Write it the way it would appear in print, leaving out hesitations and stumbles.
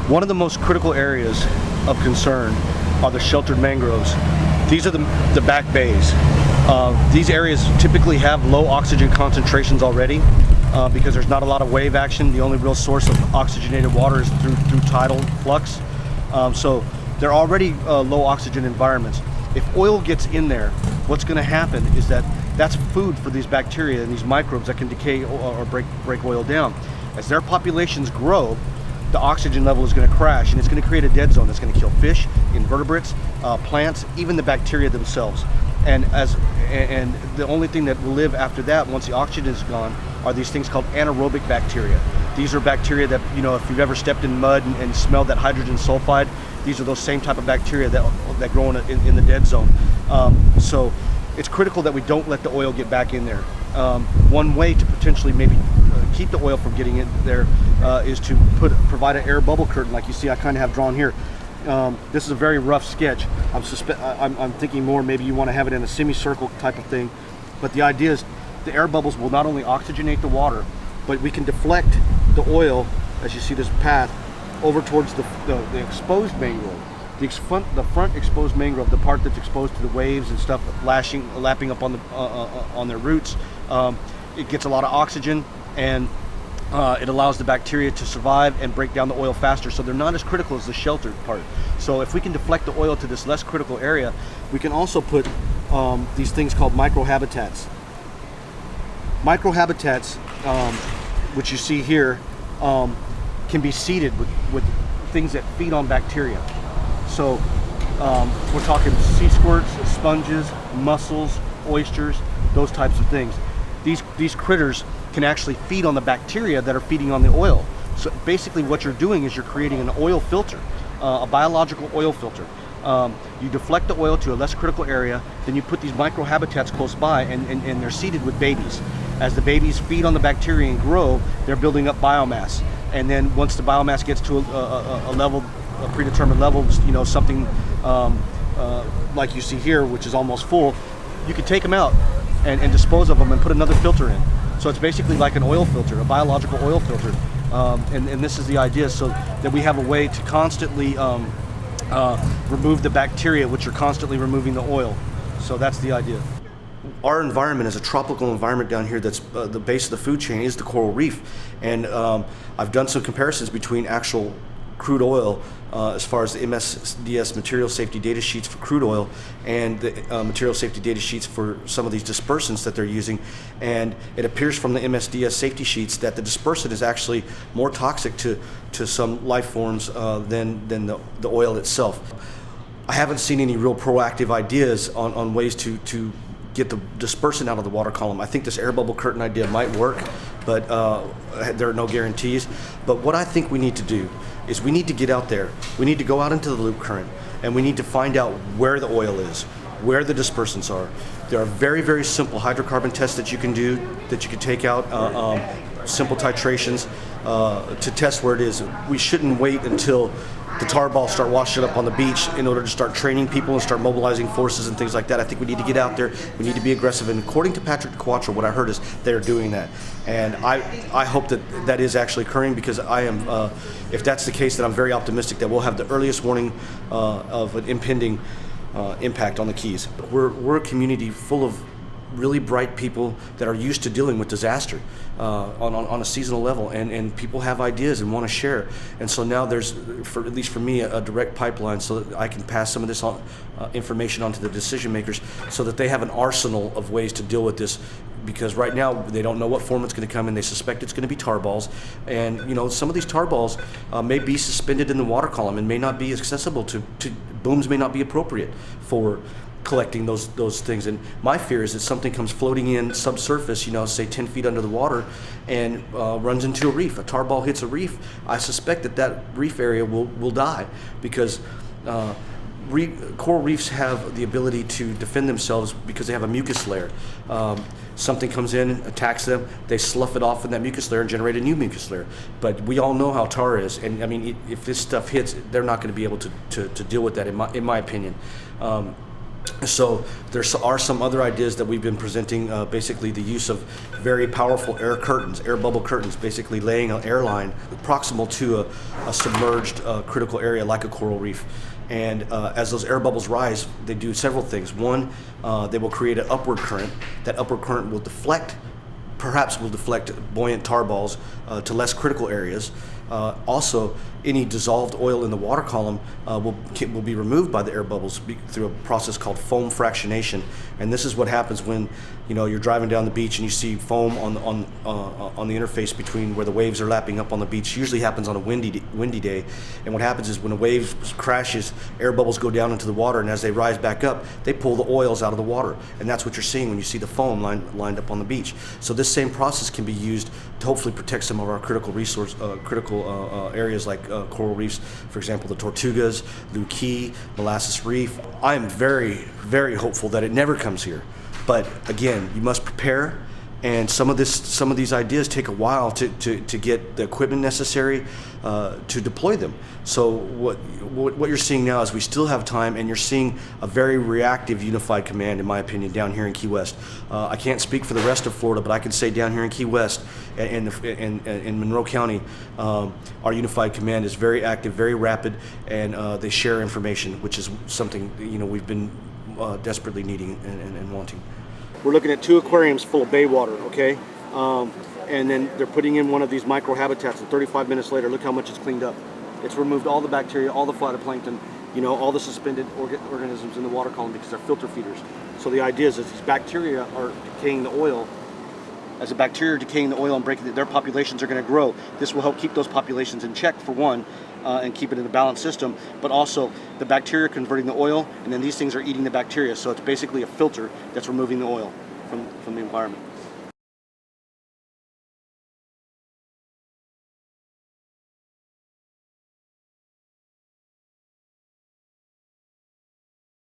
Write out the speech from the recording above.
One of the most critical areas of concern are the sheltered mangroves. These are the back bays. These areas typically have low oxygen concentrations already because there's not a lot of wave action. The only real source of oxygenated water is through tidal flux. So they're already low oxygen environments. If oil gets in there, what's going to happen is that's food for these bacteria and these microbes that can decay or break oil down. As their populations grow, the oxygen level is going to crash, and it's going to create a dead zone that's going to kill fish, invertebrates, plants, even the bacteria themselves. And the only thing that will live after that, once the oxygen is gone, are these things called anaerobic bacteria. These are bacteria that, if you've ever stepped in mud and smelled that hydrogen sulfide, these are those same type of bacteria that grow in the dead zone. So it's critical that we don't let the oil get back in there. One way to potentially maybe keep the oil from getting in there is to provide an air bubble curtain, like you see I kind of have drawn here. This is a very rough sketch. I'm thinking more maybe you want to have it in a semicircle type of thing, but the idea is the air bubbles will not only oxygenate the water, but we can deflect the oil, as you see this path, over towards the exposed mangrove. The front exposed mangrove, the part that's exposed to the waves and stuff lapping up on their roots, it gets a lot of oxygen, and it allows the bacteria to survive and break down the oil faster, so they're not as critical as the sheltered part. So if we can deflect the oil to this less critical area, we can also put these things called microhabitats. Microhabitats, which you see here, can be seeded with things that feed on bacteria. So we're talking sea squirts, sponges, mussels, oysters, those types of things. These critters can actually feed on the bacteria that are feeding on the oil. So basically what you're doing is you're creating an oil filter, a biological oil filter. You deflect the oil to a less critical area, then you put these microhabitats close by, and they're seeded with babies. As the babies feed on the bacteria and grow, they're building up biomass. And then once the biomass gets to a predetermined level, something like you see here, which is almost full, you can take them out and dispose of them and put another filter in. So it's basically like an oil filter, a biological oil filter. And this is the idea, so that we have a way to constantly remove the bacteria, which are constantly removing the oil. So that's the idea. Our environment is a tropical environment down here that's the base of the food chain is the coral reef. And I've done some comparisons between actual crude oil as far as the MSDS material safety data sheets for crude oil and the material safety data sheets for some of these dispersants that they're using. And it appears from the MSDS safety sheets that the dispersant is actually more toxic to some life forms than the oil itself. I haven't seen any real proactive ideas on ways to get the dispersant out of the water column. I think this air bubble curtain idea might work, but there are no guarantees. But what I think we need to do is we need to get out there. We need to go out into the loop current, and we need to find out where the oil is, where the dispersants are. There are very, very simple hydrocarbon tests that you can do, that you can take out, simple titrations to test where it is. We shouldn't wait until the tar balls start washing up on the beach in order to start training people and start mobilizing forces and things like that. I think we need to get out there. We need to be aggressive. And according to Patrick DeQuatro, what I heard is they're doing that. And I hope that is actually occurring, because I am, if that's the case, then I'm very optimistic that we'll have the earliest warning of an impending impact on the Keys. We're a community full of really bright people that are used to dealing with disaster on a seasonal level, and people have ideas and want to share. And so now there's, at least for me, a direct pipeline so that I can pass some of this information on to the decision makers so that they have an arsenal of ways to deal with this. Because right now they don't know what form it's going to come in. They suspect it's going to be tar balls, and some of these tar balls may be suspended in the water column and may not be accessible to booms, may not be appropriate for collecting those things. And my fear is that something comes floating in subsurface, say 10 feet under the water, and runs into a reef. A tar ball hits a reef. I suspect that reef area will die, because coral reefs have the ability to defend themselves because they have a mucus layer. Something comes in and attacks them, they slough it off in that mucus layer and generate a new mucus layer. But we all know how tar is, and I mean, if this stuff hits, they're not going to be able to deal with that, in my opinion. So there are some other ideas that we've been presenting, basically the use of very powerful air curtains, air bubble curtains, basically laying an airline proximal to a submerged critical area like a coral reef. And as those air bubbles rise, they do several things. One, they will create an upward current. That upward current will perhaps deflect buoyant tar balls to less critical areas. Also, any dissolved oil in the water column will be removed by the air bubbles through a process called foam fractionation. And this is what happens when you're driving down the beach and you see foam on the interface between where the waves are lapping up on the beach. Usually happens on a windy day. And what happens is when a wave crashes, air bubbles go down into the water, and as they rise back up, they pull the oils out of the water. And that's what you're seeing when you see the foam lined up on the beach. So this same process can be used to hopefully protect some of our critical areas like coral reefs, for example, the Tortugas, Looe Key, Molasses Reef. I am very, very hopeful that it never comes here. But again, you must prepare, and some of these ideas take a while to get the equipment necessary to deploy them. So what you're seeing now is we still have time, and you're seeing a very reactive unified command, in my opinion, down here in Key West. I can't speak for the rest of Florida, but I can say down here in Key West and in Monroe County, our unified command is very active, very rapid, and they share information, which is something we've been desperately needing and wanting. We're looking at 2 aquariums full of bay water, okay? And then they're putting in one of these microhabitats, and 35 minutes later, look how much it's cleaned up. It's removed all the bacteria, all the phytoplankton, all the suspended organisms in the water column because they're filter feeders. So the idea is that these bacteria are decaying the oil. As the bacteria are decaying the oil and breaking it, their populations are going to grow. This will help keep those populations in check, for one, and keep it in a balanced system, but also the bacteria converting the oil, and then these things are eating the bacteria. So it's basically a filter that's removing the oil from the environment.